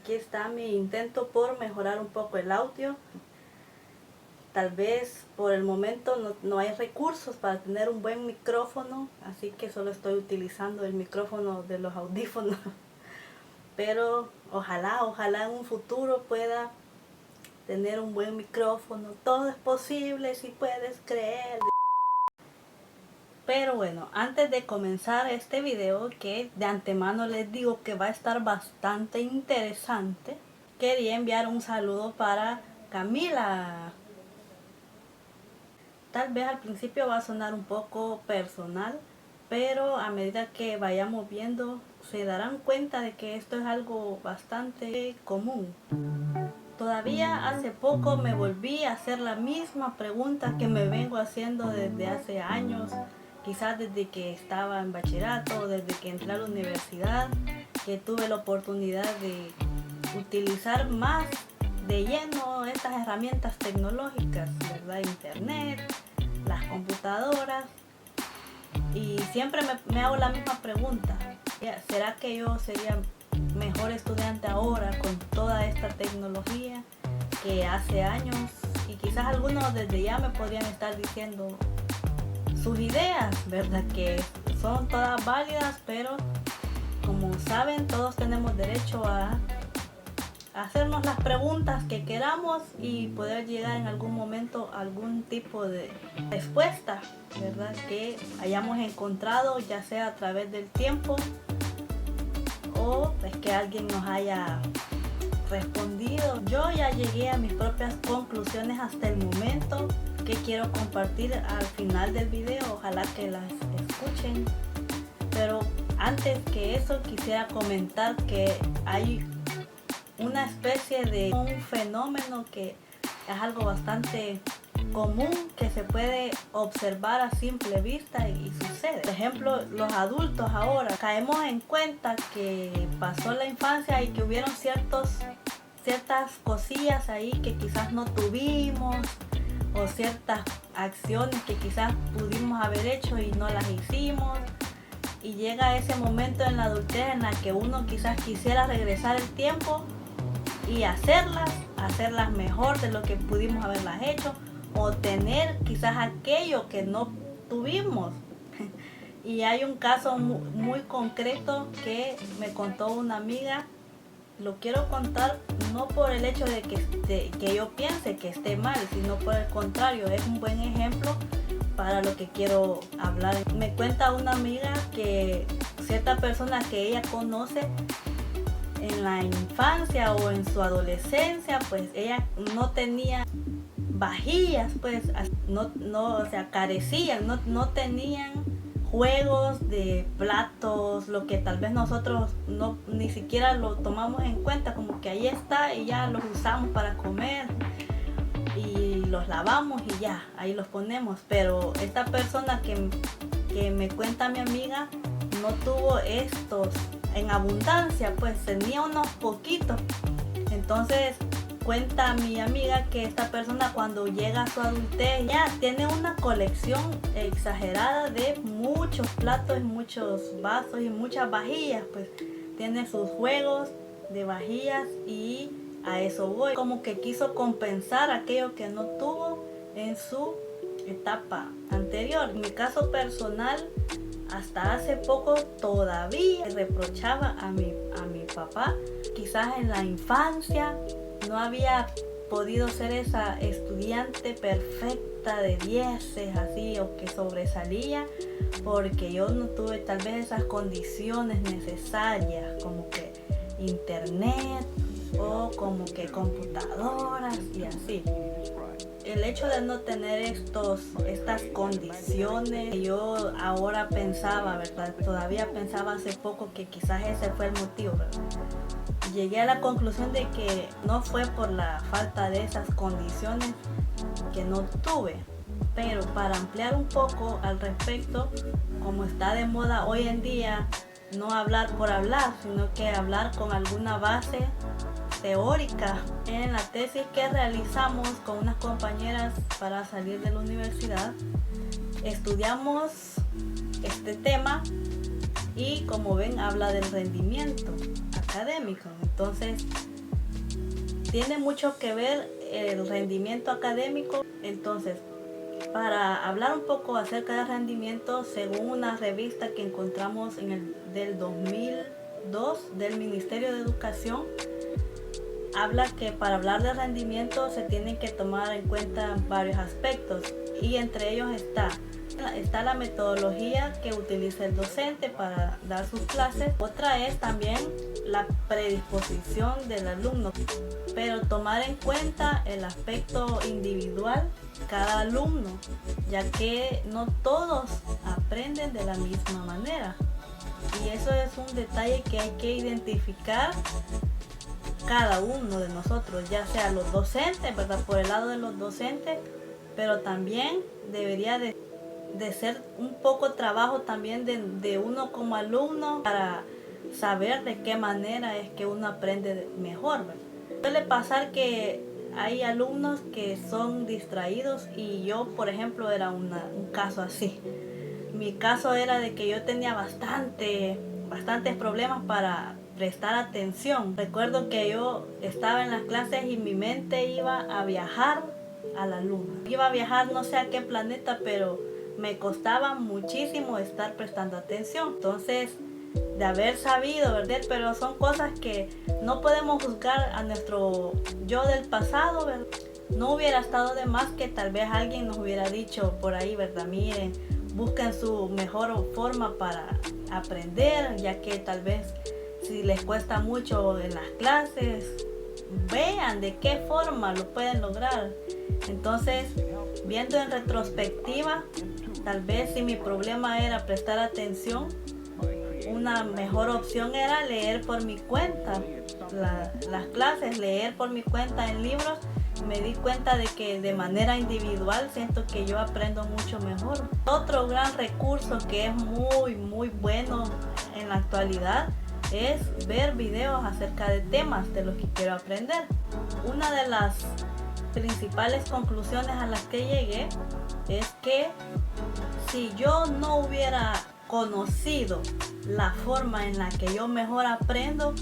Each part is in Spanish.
aquí está mi intento por mejorar un poco el audio. Tal vez por el momento no hay recursos para tener un buen micrófono, así que solo estoy utilizando el micrófono de los audífonos. Pero ojalá en un futuro pueda tener un buen micrófono. Todo es posible si puedes creer. Pero bueno, antes de comenzar este video, que de antemano les digo que va a estar bastante interesante, quería enviar un saludo para Camila. Tal vez al principio va a sonar un poco personal, pero a medida que vayamos viendo se darán cuenta de que esto es algo bastante común. Todavía hace poco me volví a hacer la misma pregunta que me vengo haciendo desde hace años, quizás desde que estaba en bachillerato, desde que entré a la universidad, que tuve la oportunidad de utilizar más de lleno estas herramientas tecnológicas, ¿verdad? Internet, las computadoras, y siempre me hago la misma pregunta: ¿será que yo sería mejor estudiante ahora con toda esta tecnología que hace años? Y quizás algunos desde ya me podrían estar diciendo sus ideas, ¿verdad? Que son todas válidas, pero como saben, todos tenemos derecho a hacernos las preguntas que queramos y poder llegar en algún momento a algún tipo de respuesta, ¿verdad? Que hayamos encontrado, ya sea a través del tiempo o pues que alguien nos haya respondido. Yo ya llegué a mis propias conclusiones hasta el momento, que quiero compartir al final del video. Ojalá que las escuchen. Pero antes que eso, quisiera comentar que hay una especie de un fenómeno que es algo bastante común, que se puede observar a simple vista y sucede. Por ejemplo, los adultos ahora caemos en cuenta que pasó la infancia y que hubieron ciertas cosillas ahí que quizás no tuvimos, o ciertas acciones que quizás pudimos haber hecho y no las hicimos. Y llega ese momento en la adultez en la que uno quizás quisiera regresar el tiempo y hacerlas mejor de lo que pudimos haberlas hecho, o tener quizás aquello que no tuvimos. Y hay un caso muy concreto que me contó una amiga. Lo quiero contar no por el hecho de que yo piense que esté mal, sino por el contrario, es un buen ejemplo para lo que quiero hablar. Me cuenta una amiga que cierta persona que ella conoce en la infancia o en su adolescencia, pues ella no tenía vajillas, pues o sea, carecían, no tenían juegos de platos, lo que tal vez nosotros ni siquiera lo tomamos en cuenta, como que ahí está y ya los usamos para comer y los lavamos y ya, ahí los ponemos. Pero esta persona que me cuenta mi amiga no tuvo estos en abundancia, pues tenía unos poquitos. Entonces cuenta mi amiga que esta persona, cuando llega a su adultez, ya tiene una colección exagerada de muchos platos, muchos vasos y muchas vajillas. Pues tiene sus juegos de vajillas, y a eso voy. Como que quiso compensar aquello que no tuvo en su etapa anterior. En mi caso personal, hasta hace poco todavía reprochaba a mi papá. Quizás en la infancia no había podido ser esa estudiante perfecta de 10 así, o que sobresalía, porque yo no tuve tal vez esas condiciones necesarias, como que internet o como que computadoras y así. El hecho de no tener estas condiciones, yo ahora pensaba, ¿verdad? Todavía pensaba hace poco que quizás ese fue el motivo, ¿verdad? Llegué a la conclusión de que no fue por la falta de esas condiciones que no tuve. Pero para ampliar un poco al respecto, como está de moda hoy en día no hablar por hablar, sino que hablar con alguna base teórica, en la tesis que realizamos con unas compañeras para salir de la universidad, estudiamos este tema y, como ven, habla del rendimiento académico. Entonces, tiene mucho que ver el rendimiento académico. Entonces, para hablar un poco acerca del rendimiento, según una revista que encontramos del 2002 del Ministerio de Educación, habla que para hablar de rendimiento se tienen que tomar en cuenta varios aspectos, y entre ellos está la metodología que utiliza el docente para dar sus clases. Otra es también la predisposición del alumno, pero tomar en cuenta el aspecto individual de cada alumno, ya que no todos aprenden de la misma manera, y eso es un detalle que hay que identificar cada uno de nosotros, ya sea los docentes, ¿verdad? Por el lado de los docentes, pero también debería de ser un poco trabajo también de uno como alumno para saber de qué manera es que uno aprende mejor, ¿verdad? Suele pasar que hay alumnos que son distraídos, y yo, por ejemplo, era un caso así. Mi caso era de que yo tenía bastantes problemas para prestar atención. Recuerdo que yo estaba en las clases y mi mente iba a viajar a la luna. Iba a viajar no sé a qué planeta, pero me costaba muchísimo estar prestando atención. Entonces, de haber sabido, ¿verdad? Pero son cosas que no podemos juzgar a nuestro yo del pasado, ¿verdad? No hubiera estado de más que tal vez alguien nos hubiera dicho por ahí, ¿verdad? Miren, busquen su mejor forma para aprender, ya que tal vez si les cuesta mucho en las clases, vean de qué forma lo pueden lograr. Entonces, viendo en retrospectiva, tal vez si mi problema era prestar atención, una mejor opción era leer por mi cuenta las clases, leer por mi cuenta en libros. Me di cuenta de que de manera individual siento que yo aprendo mucho mejor. Otro gran recurso que es muy bueno en la actualidad es ver videos acerca de temas de los que quiero aprender. Una de las principales conclusiones a las que llegué es que si yo no hubiera conocido la forma en la que yo mejor aprendo,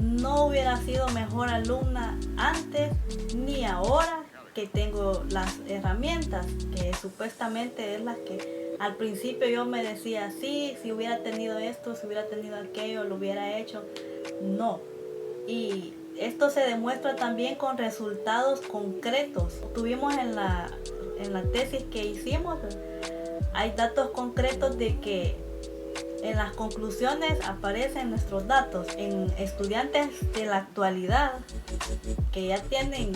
no hubiera sido mejor alumna antes ni ahora que tengo las herramientas, que supuestamente es las que al principio yo me decía, sí, si hubiera tenido esto, si hubiera tenido aquello, lo hubiera hecho. No. Y esto se demuestra también con resultados concretos. Tuvimos en la tesis que hicimos, hay datos concretos de que en las conclusiones aparecen nuestros datos. En estudiantes de la actualidad que ya tienen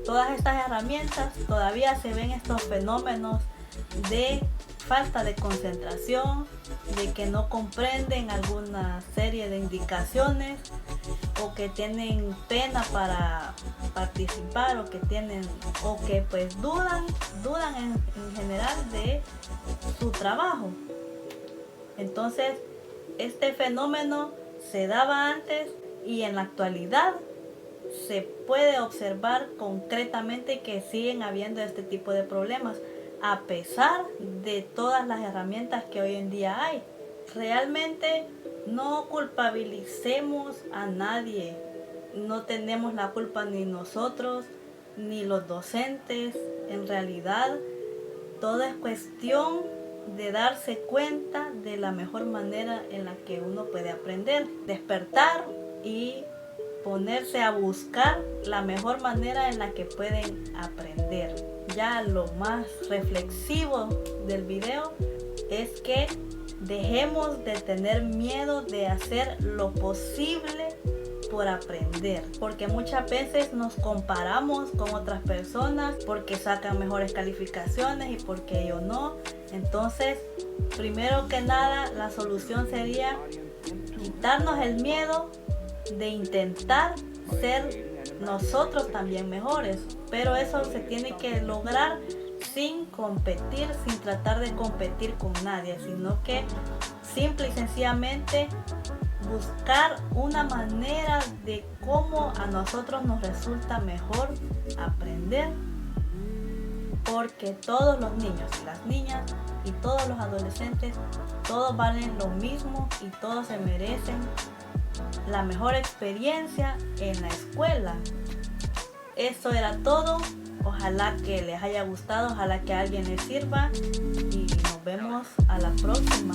todas estas herramientas, todavía se ven estos fenómenos de falta de concentración, de que no comprenden alguna serie de indicaciones, o que tienen pena para participar, o que pues dudan en general de su trabajo. Entonces, este fenómeno se daba antes, y en la actualidad se puede observar concretamente que siguen habiendo este tipo de problemas, a pesar de todas las herramientas que hoy en día hay. Realmente no culpabilicemos a nadie. No tenemos la culpa ni nosotros ni los docentes. En realidad, todo es cuestión de darse cuenta de la mejor manera en la que uno puede aprender, despertar y ponerse a buscar la mejor manera en la que pueden aprender. Ya lo más reflexivo del video es que dejemos de tener miedo de hacer lo posible por aprender, porque muchas veces nos comparamos con otras personas porque sacan mejores calificaciones y porque yo no. Entonces, primero que nada, la solución sería quitarnos el miedo de intentar ser nosotros también mejores, pero eso se tiene que lograr sin competir, sin tratar de competir con nadie, sino que simple y sencillamente buscar una manera de cómo a nosotros nos resulta mejor aprender, porque todos los niños y las niñas y todos los adolescentes, todos valen lo mismo y todos se merecen la mejor experiencia en la escuela. Eso era todo. Ojalá que les haya gustado, ojalá que a alguien les sirva y nos vemos a la próxima.